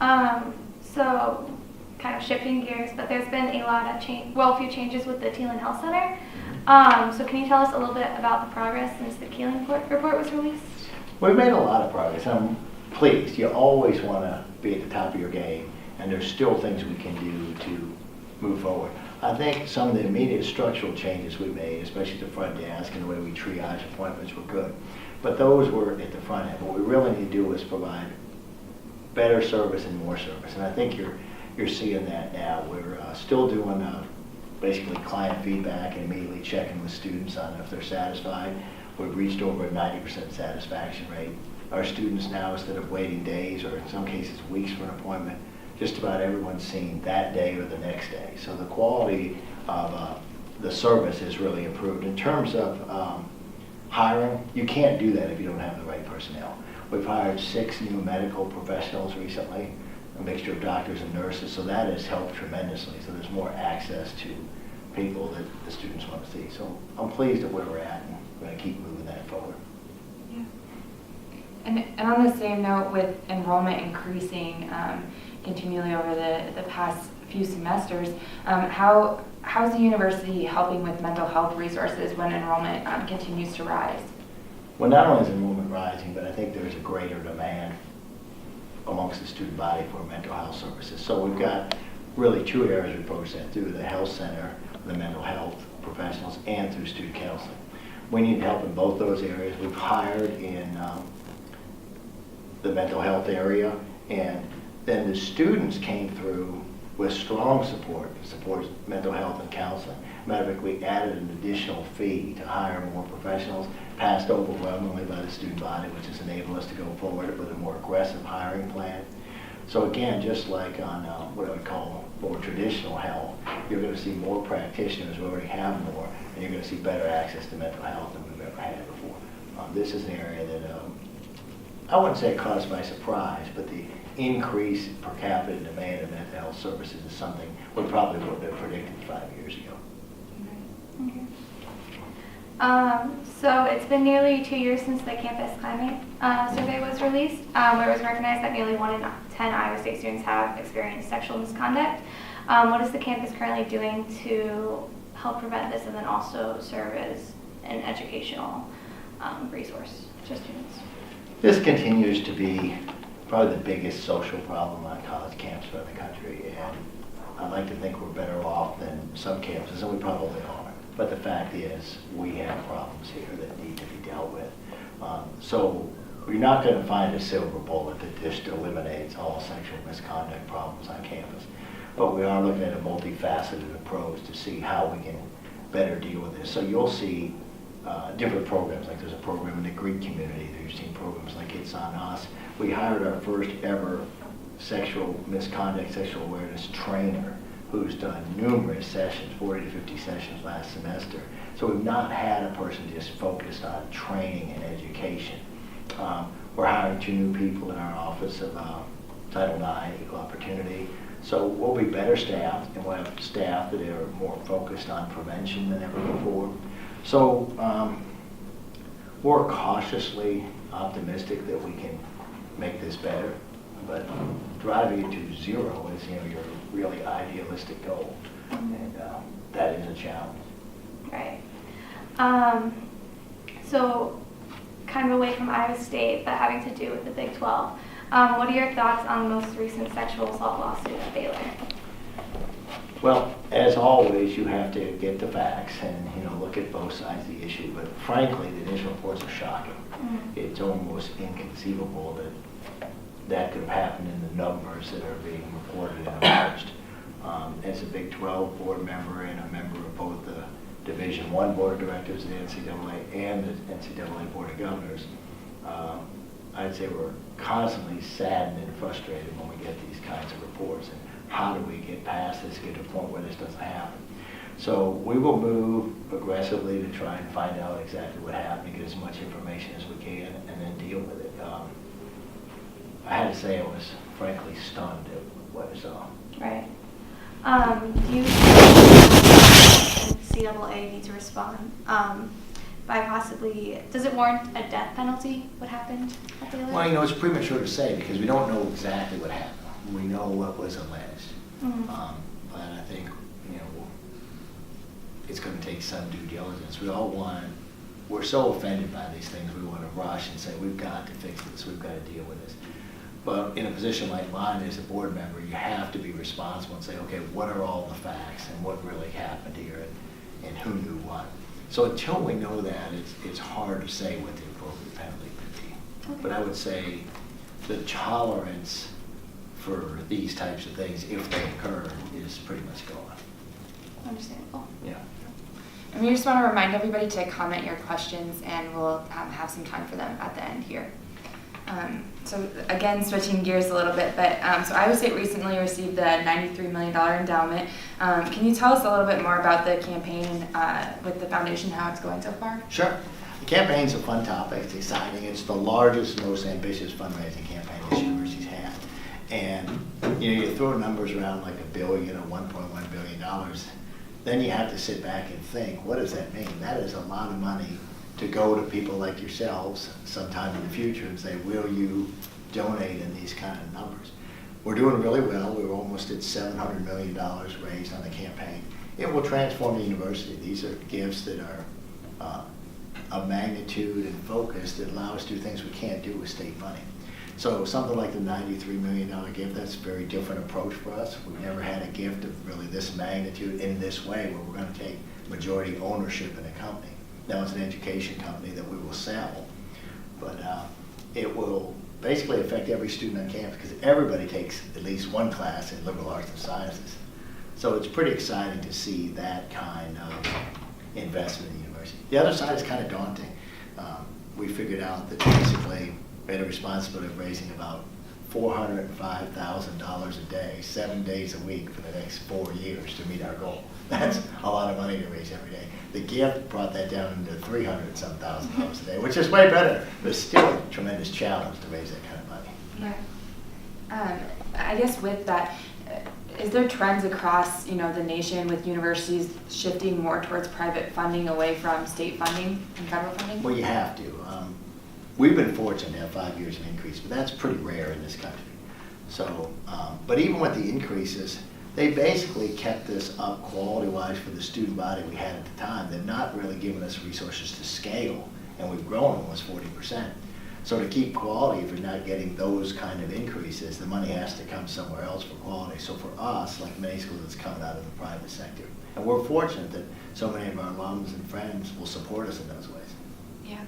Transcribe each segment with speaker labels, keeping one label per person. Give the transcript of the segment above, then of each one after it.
Speaker 1: So kind of shifting gears, but there's been a lot of a few changes with the Thielen Health Center. So can you tell us a little bit about the progress since the Keeling report was released?
Speaker 2: We've made a lot of progress. I'm pleased. You always want to be at the top of your game, and there's still things we can do to move forward. I think some of the immediate structural changes we made, especially the front desk and the way we triage appointments, were good. But those were at the front end. What we really need to do is provide better service and more service. And I think you're seeing that now. We're still doing basically client feedback and immediately checking with students on if they're satisfied. We've reached over a 90% satisfaction rate. Our students now, instead of waiting days or in some cases weeks for an appointment, just about everyone's seen that day or the next day. So the quality of the service has really improved. In terms of hiring, you can't do that if you don't have the right personnel. We've hired 6 new medical professionals recently, a mixture of doctors and nurses, so that has helped tremendously. So there's more access to people that the students want to see. So I'm pleased at where we're at, and we're going to keep moving that forward.
Speaker 3: Yeah. And on the same note, with enrollment increasing continually over the past few semesters, how's the university helping with mental health resources when enrollment continues to rise?
Speaker 2: Well, not only is enrollment rising, but I think there's a greater demand amongst the student body for mental health services. So we've got really 2 areas we approach that through: the health center, the mental health professionals, and through student counseling. We need help in both those areas. We've hired in the mental health area, and then the students came through with strong support mental health and counseling. Matter of fact, we added an additional fee to hire more professionals, passed overwhelmingly by the student body, which has enabled us to go forward with a more aggressive hiring plan. So again, just like on what I would call more traditional health, you're going to see more practitioners. We already have more, and you're going to see better access to mental health than we've ever had before. This is an area that I wouldn't say caught us by surprise, but the increase per capita demand of mental health services is something we probably wouldn't have predicted 5 years ago.
Speaker 1: So it's been nearly 2 years since the campus climate survey was released, where it was recognized that nearly 1 in 10 Iowa State students have experienced sexual misconduct. What is the campus currently doing to help prevent this and then also serve as an educational resource to students?
Speaker 2: This continues to be probably the biggest social problem on college campuses around the country, and I like to think we're better off than some campuses, and we probably are. But the fact is, we have problems here that need to be dealt with. So we're not going to find a silver bullet that just eliminates all sexual misconduct problems on campus. But we are looking at a multifaceted approach to see how we can better deal with this. So you'll see different programs, like there's a program in the Greek community. You've seen programs like It's On Us. We hired our first ever sexual misconduct, sexual awareness trainer who's done numerous sessions, 40 to 50 sessions last semester. So we've not had a person just focused on training and education. We're hiring 2 new people in our Office of Title IX, Equal Opportunity. So we'll be better staffed, and we'll have staff that are more focused on prevention than ever before. So we're cautiously optimistic that we can make this better, but driving it to 0 is, your really idealistic goal, and that is a challenge.
Speaker 1: Right. So kind of away from Iowa State, but having to do with the Big 12. What are your thoughts on the most recent sexual assault lawsuit at Baylor?
Speaker 2: Well, as always, you have to get the facts and look at both sides of the issue. But frankly, the initial reports are shocking. Mm-hmm. It's almost inconceivable that could have happened in the numbers that are being reported and alleged. As a Big 12 board member and a member of both the Division I Board of Directors of the NCAA and the NCAA Board of Governors, I'd say we're constantly saddened and frustrated when we get these kinds of reports. And how do we get past this, get to a point where this doesn't happen? So we will move aggressively to try and find out exactly what happened, get as much information as we can, and then deal with it. I had to say I was frankly stunned at what I saw.
Speaker 1: Right. Do you think NCAA need to respond by possibly, does it warrant a death penalty, what happened at Baylor?
Speaker 2: Well, it's premature to say because we don't know exactly what happened. we know what was alleged.
Speaker 1: Mhm.
Speaker 2: But I think, it's going to take some due diligence. We're so offended by these things, we want to rush and say, we've got to fix this, we've got to deal with this. But in a position like mine as a board member, you have to be responsible and say, okay, what are all the facts and what really happened here and who knew what? So until we know that, it's hard to say what the appropriate penalty could be.
Speaker 1: Okay.
Speaker 2: But I would say the tolerance for these types of things, if they occur, is pretty much gone.
Speaker 1: Understandable.
Speaker 2: Yeah.
Speaker 3: And we just want to remind everybody to comment your questions, and we'll have some time for them at the end here. So again, switching gears a little bit, but so Iowa State recently received a $93 million endowment. Can you tell us a little bit more about the campaign with the foundation, how it's going so far?
Speaker 2: Sure. The campaign's a fun topic. It's exciting. It's the largest, most ambitious fundraising campaign this university's had. And you throw numbers around like $1 billion or $1.1 billion, then you have to sit back and think, what does that mean? That is a lot of money to go to people like yourselves sometime in the future and say, will you donate in these kind of numbers? We're doing really well. We're almost at $700 million raised on the campaign. It will transform the university. These are gifts that are of magnitude and focus that allow us to do things we can't do with state money. So something like the $93 million gift, that's a very different approach for us. We've never had a gift of really this magnitude in this way where we're going to take majority ownership in a company. Now it's an education company that we will sell, but it will basically affect every student on campus because everybody takes at least one class in liberal arts and sciences. So it's pretty exciting to see that kind of investment in the university. The other side is kind of daunting. We figured out that basically we had a responsibility of raising about $405,000 a day, 7 days a week for the next 4 years to meet our goal. That's a lot of money to raise every day. The gift brought that down into $300,000 a day, which is way better, but still a tremendous challenge to raise that kind of money.
Speaker 3: Yeah. I guess with that, is there trends across the nation with universities shifting more towards private funding away from state funding and federal funding?
Speaker 2: Well, you have to. We've been fortunate to have 5 years of increase, but that's pretty rare in this country. So, but even with the increases, they basically kept us up quality-wise for the student body we had at the time. They've not really given us resources to scale, and we've grown almost 40%. So to keep quality, if you're not getting those kind of increases, the money has to come somewhere else for quality. So for us, like many schools, it's coming out of the private sector. And we're fortunate that so many of our alums and friends will support us in those ways.
Speaker 3: Yeah.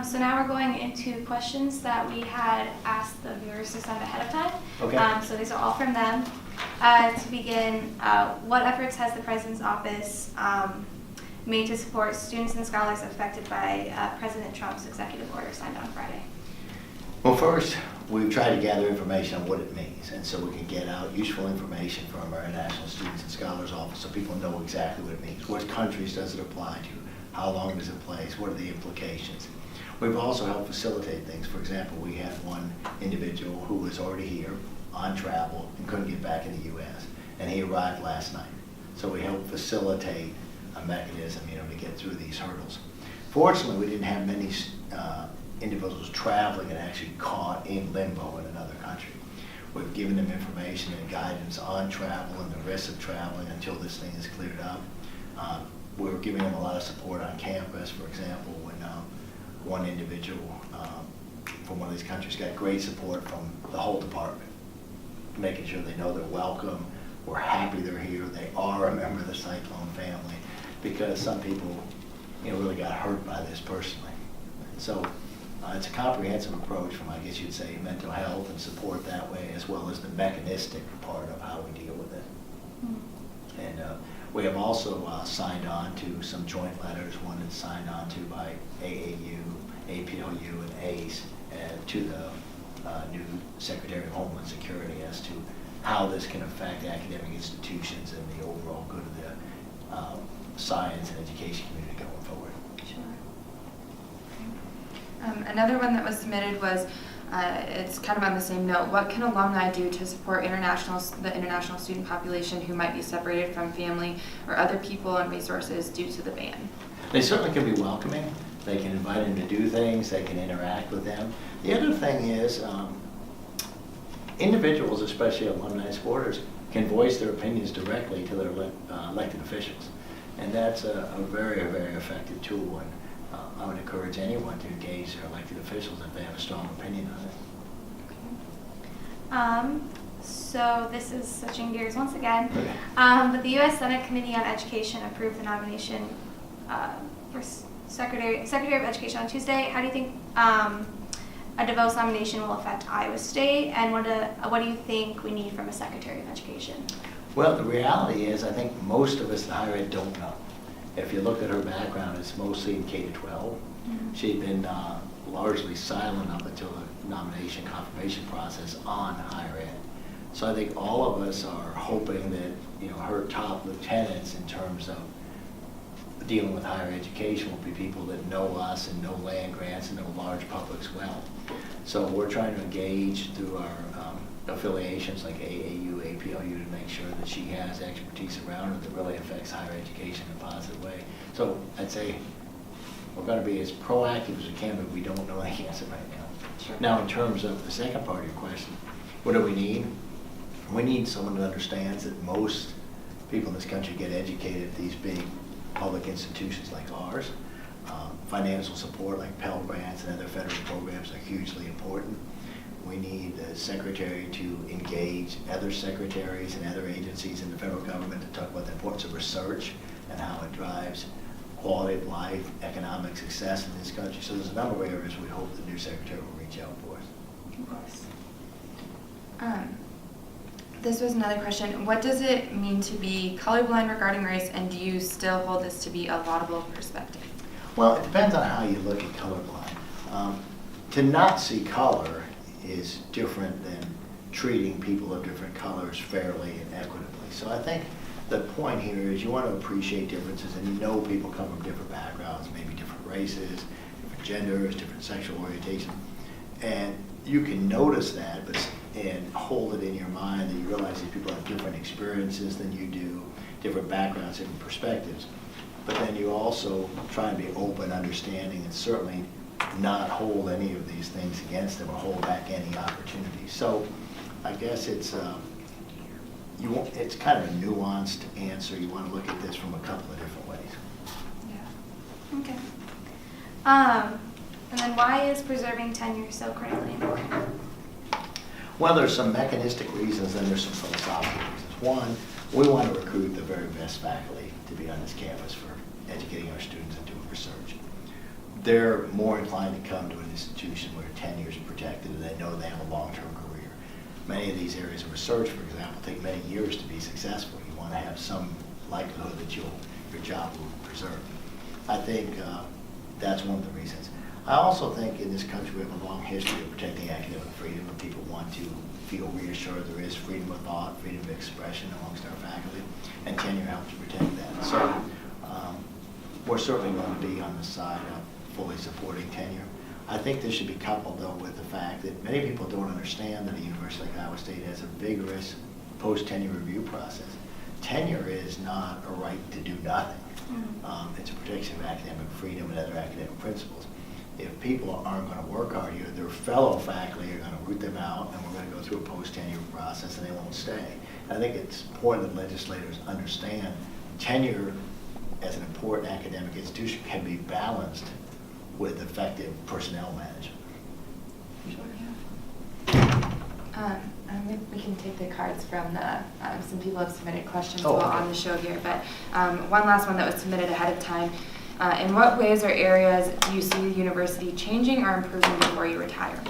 Speaker 1: So now we're going into questions that we had asked the viewers to send ahead of time.
Speaker 2: Okay.
Speaker 1: So these are all from them. To begin, what efforts has the President's office made to support students and scholars affected by President Trump's executive order signed on Friday?
Speaker 2: Well, first, we've tried to gather information on what it means, and so we can get out useful information from our National Students and Scholars Office so people know exactly what it means. What countries does it apply to? How long is it in place? What are the implications? We've also helped facilitate things. For example, we had one individual who was already here on travel and couldn't get back in the U.S., and he arrived last night. So we helped facilitate a mechanism, to get through these hurdles. Fortunately, we didn't have many individuals traveling and actually caught in limbo in another country. We've given them information and guidance on travel and the risks of traveling until this thing is cleared up. We're giving them a lot of support on campus. For example, when one individual from one of these countries got great support from the whole department, making sure they know they're welcome, we're happy they're here, they are a member of the Cyclone family, because some people really got hurt by this personally. So it's a comprehensive approach from, I guess you'd say, mental health and support that way, as well as the mechanistic part of how we deal with it. Mm-hmm. And we have also signed on to some joint letters. One is signed on to by AAU, APLU, and ACE, to the new Secretary of Homeland Security as to how this can affect academic institutions and the overall good of the science and education community going forward.
Speaker 3: Sure. Another one that was submitted was, it's kind of on the same note, what can alumni do to support the international student population who might be separated from family or other people and resources due to the ban?
Speaker 2: They certainly can be welcoming. They can invite them to do things. They can interact with them. The other thing is, individuals, especially alumni supporters, can voice their opinions directly to their elected officials. And that's a very, very effective tool, and I would encourage anyone to engage their elected officials if they have a strong opinion on it.
Speaker 1: So this is switching gears once again, but the U.S. Senate Committee on Education approved the nomination for Secretary of Education on Tuesday. How do you think a DeVos nomination will affect Iowa State, and what do you think we need from a Secretary of Education?
Speaker 2: Well, the reality is, I think most of us in higher ed don't know. If you look at her background, it's mostly in K-12. Mm-hmm. She'd been largely silent up until the nomination confirmation process on higher ed. So I think all of us are hoping that her top lieutenants in terms of dealing with higher education will be people that know us and know land grants and know large publics well. So we're trying to engage through our affiliations like AAU, APLU to make sure that she has expertise around her that really affects higher education in a positive way. So I'd say we're going to be as proactive as we can, but we don't know the answer right now.
Speaker 1: Sure.
Speaker 2: Now, in terms of the second part of your question, what do we need? We need someone that understands that most people in this country get educated at these big public institutions like ours. Financial support like Pell Grants and other federal programs are hugely important. We need the secretary to engage other secretaries and other agencies in the federal government to talk about the importance of research and how it drives quality of life, economic success in this country. So there's a number of areas we hope the new secretary will reach out for us.
Speaker 1: Of course.
Speaker 3: This was another question. What does it mean to be colorblind regarding race, and do you still hold this to be a laudable perspective?
Speaker 2: Well, it depends on how you look at colorblind. To not see color is different than treating people of different colors fairly and equitably. So I think the point here is you want to appreciate differences, and people come from different backgrounds, maybe different races, different genders, different sexual orientation. And you can notice that and hold it in your mind that you realize these people have different experiences than you do, different backgrounds, different perspectives. But then you also try and be open, understanding, and certainly not hold any of these things against them or hold back any opportunities. So I guess it's kind of a nuanced answer. You want to look at this from a couple of different ways.
Speaker 1: Yeah. Okay. And then why is preserving tenure so critically important?
Speaker 2: Well, there's some mechanistic reasons, and there's some philosophical reasons. One, we want to recruit the very best faculty to be on this campus for educating our students and doing research. They're more inclined to come to an institution where tenure is protected and they know they have a long-term career. Many of these areas of research, for example, take many years to be successful. You want to have some likelihood that your job will be preserved. I think that's one of the reasons. I also think in this country we have a long history of protecting academic freedom, and people want to feel reassured there is freedom of thought, freedom of expression amongst our faculty, and tenure helps protect that. So we're certainly going to be on the side of fully supporting tenure. I think this should be coupled, though, with the fact that many people don't understand that a university like Iowa State has a vigorous post-tenure review process. Tenure is not a right to do nothing. Mm-hmm. It's a protection of academic freedom and other academic principles. If people aren't going to work hard here, their fellow faculty are going to root them out, and we're going to go through a post-tenure process, and they won't stay. And I think it's important that legislators understand tenure as an important academic institution can be balanced with effective personnel management.
Speaker 3: We can take the cards from some people have submitted questions
Speaker 2: okay.
Speaker 3: on the show here, but one last one that was submitted ahead of time. In what ways or areas do you see the university changing or improving before you retire?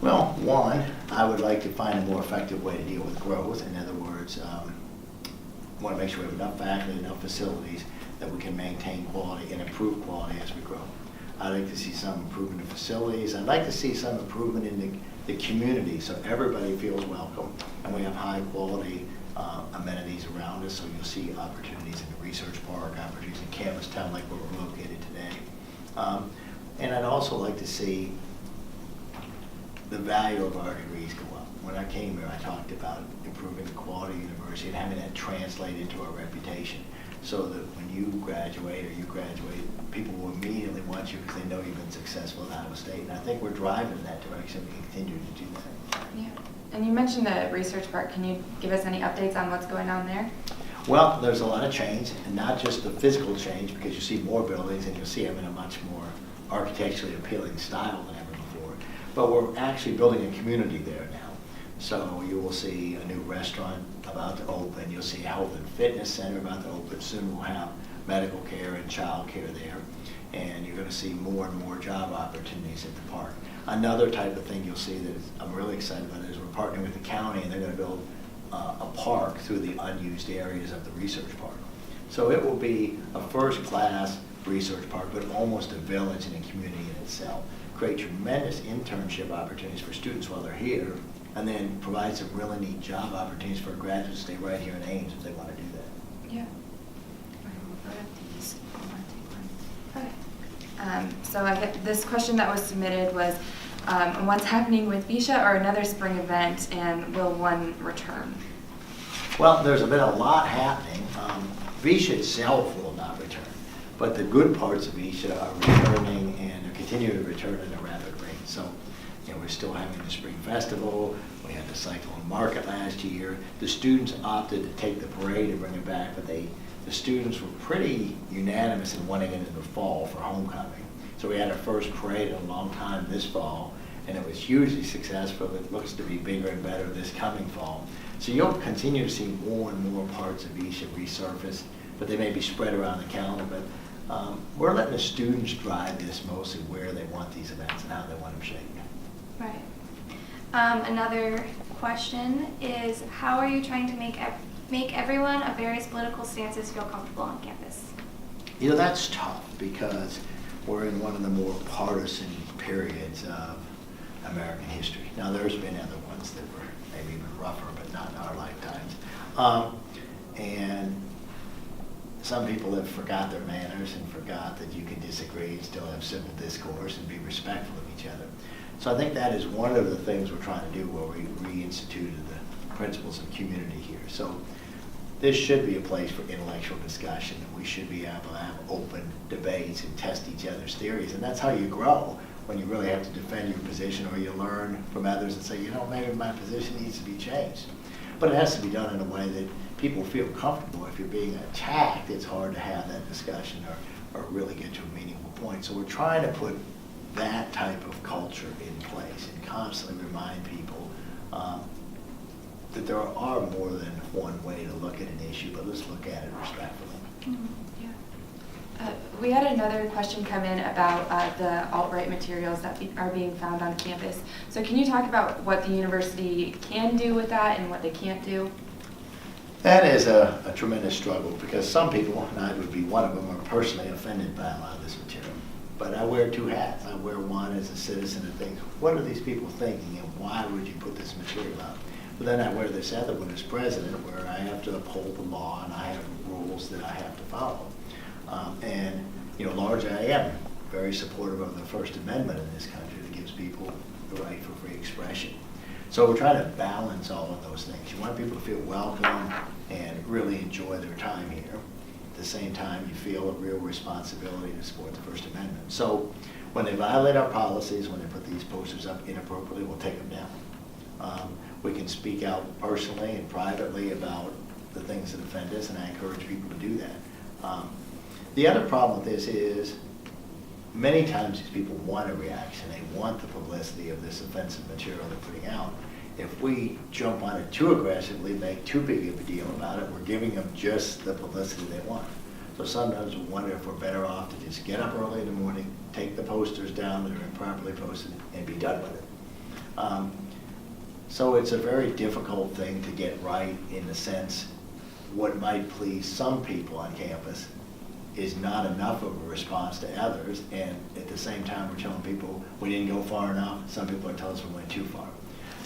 Speaker 2: Well, one, I would like to find a more effective way to deal with growth. In other words, want to make sure we have enough faculty, enough facilities that we can maintain quality and improve quality as we grow. I'd like to see some improvement in facilities. I'd like to see some improvement in the community so everybody feels welcome and we have high quality amenities around us, so you'll see opportunities in the research park, opportunities in campus town like where we're located today. And I'd also like to see the value of our degrees go up. When I came here, I talked about improving the quality of the university and having that translate into our reputation. so that when you graduate, people will immediately want you because they know you've been successful at Iowa State. And I think we're driving in that direction. We continue to do that.
Speaker 3: Yeah. And you mentioned the research part. Can you give us any updates on what's going on there?
Speaker 2: Well, there's a lot of change, and not just the physical change, because you see more buildings and you'll see them in a much more architecturally appealing style than ever before. But we're actually building a community there now. So you will see a new restaurant about to open. You'll see a health and fitness center about to open. Soon we'll have medical care and child care there. And you're going to see more and more job opportunities at the park. Another type of thing you'll see that I'm really excited about is we're partnering with the county, and they're going to build a park through the unused areas of the research park. So it will be a first-class research park, but almost a village and a community in itself. Create tremendous internship opportunities for students while they're here, and then provide some really neat job opportunities for graduates to stay right here in Ames if they want to do that.
Speaker 3: Yeah. So this question that was submitted was, what's happening with VISHA or another spring event, and will one return?
Speaker 2: Well, there's been a lot happening. VISHA itself will not return, but the good parts of VISHA are returning and are continuing to return at a rapid rate. So, we're still having the Spring Festival. We had the Cyclone Market last year. The students opted to take the parade and bring it back, but the students were pretty unanimous in wanting it in the fall for homecoming. So we had our first parade in a long time this fall, and it was hugely successful. It looks to be bigger and better this coming fall. So you'll continue to see more and more parts of VISHA resurface, but they may be spread around the calendar. But we're letting the students drive this mostly where they want these events and how they want them shaped.
Speaker 1: Right. Another question is, how are you trying to make everyone of various political stances feel comfortable on campus?
Speaker 2: That's tough because we're in one of the more partisan periods of American history. Now, there's been other ones that were maybe even rougher, but not in our lifetimes. And some people have forgot their manners and forgot that you can disagree and still have civil discourse and be respectful of each other. So I think that is one of the things we're trying to do where we reinstituted the principles of community here. So this should be a place for intellectual discussion, and we should be able to have open debates and test each other's theories. And that's how you grow, when you really have to defend your position, or you learn from others and say, maybe my position needs to be changed. But it has to be done in a way that people feel comfortable. If you're being attacked, it's hard to have that discussion or really get to a meaningful point. So we're trying to put that type of culture in place and constantly remind people that there are more than one way to look at an issue, but let's look at it respectfully.
Speaker 3: Mm-hmm. Yeah. We had another question come in about the alt-right materials that are being found on campus. So can you talk about what the university can do with that and what they can't do?
Speaker 2: That is a tremendous struggle because some people, and I would be one of them, are personally offended by a lot of this material. But I wear two hats. I wear one as a citizen and think, what are these people thinking and why would you put this material out? But then I wear this other one as president where I have to uphold the law and I have rules that I have to follow. Largely I am very supportive of the First Amendment in this country that gives people the right for free expression. So we're trying to balance all of those things. You want people to feel welcome and really enjoy their time here. At the same time, you feel a real responsibility to support the First Amendment. So when they violate our policies, when they put these posters up inappropriately, we'll take them down. We can speak out personally and privately about the things that offend us, and I encourage people to do that. The other problem with this is many times these people want a reaction. They want the publicity of this offensive material they're putting out. If we jump on it too aggressively, make too big of a deal about it, we're giving them just the publicity they want. So sometimes we wonder if we're better off to just get up early in the morning, take the posters down that are improperly posted, and be done with it. So it's a very difficult thing to get right in the sense what might please some people on campus is not enough of a response to others, and at the same time we're telling people we didn't go far enough. Some people are telling us we went too far.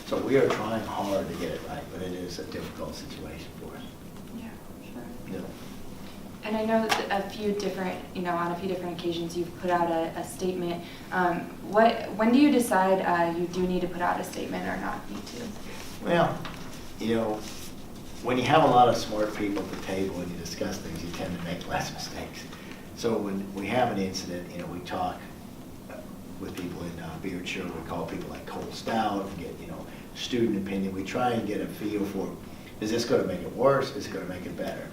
Speaker 2: So we are trying hard to get it right, but it is a difficult situation for us.
Speaker 3: Yeah, sure.
Speaker 2: Yeah.
Speaker 3: And I know that on a few different occasions you've put out a statement. When do you decide you do need to put out a statement or not need to?
Speaker 2: Well, when you have a lot of smart people at the table and you discuss things, you tend to make less mistakes. So when we have an incident, you know, we talk with people in beard shirt, we call people like cold stout, get, you know, student opinion. We try and get a feel for, is this going to make it worse? Is it going to make it better?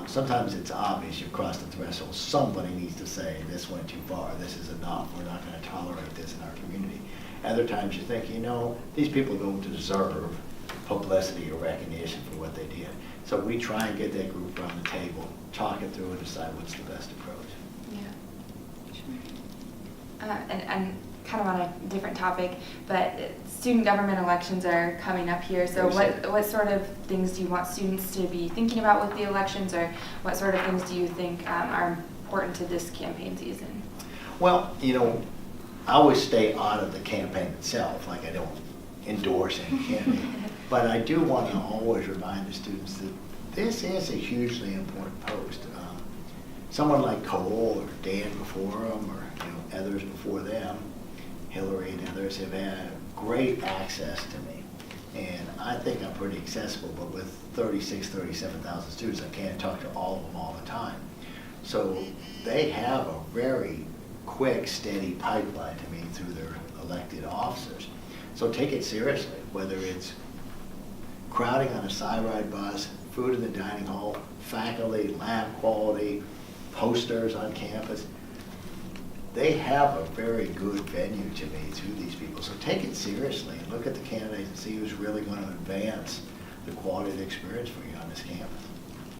Speaker 2: Sometimes it's obvious you've crossed the threshold. Somebody needs to say, this went too far, this is enough, we're not going to tolerate this in our community. Other times you think, you know, these people don't deserve publicity or recognition for what they did. So we try and get that group around the table, talk it through, and decide what's the best approach.
Speaker 3: Yeah, sure. And kind of on a different topic, but student government elections are coming up here. So what sort of things do you want students to be thinking about with the elections, or what sort of things do you think are important to this campaign season?
Speaker 2: Well, you know, I always stay out of the campaign itself, like I don't endorse any candidate. But I do want to always remind the students that this is a hugely important post. Someone like Cole or Dan before them, or you know, others before them, Hillary and others, have had great access to me. And I think I'm pretty accessible, but with 37,000 students, I can't talk to all of them all the time. So they have a very quick, steady pipeline to me through their elected officers. So take it seriously, whether it's crowding on a side-ride bus, food in the dining hall, faculty, lab quality, posters on campus. They have a very good venue to me through these people. So take it seriously and look at the candidates and see who's really going to advance the quality of the experience for you on this campus.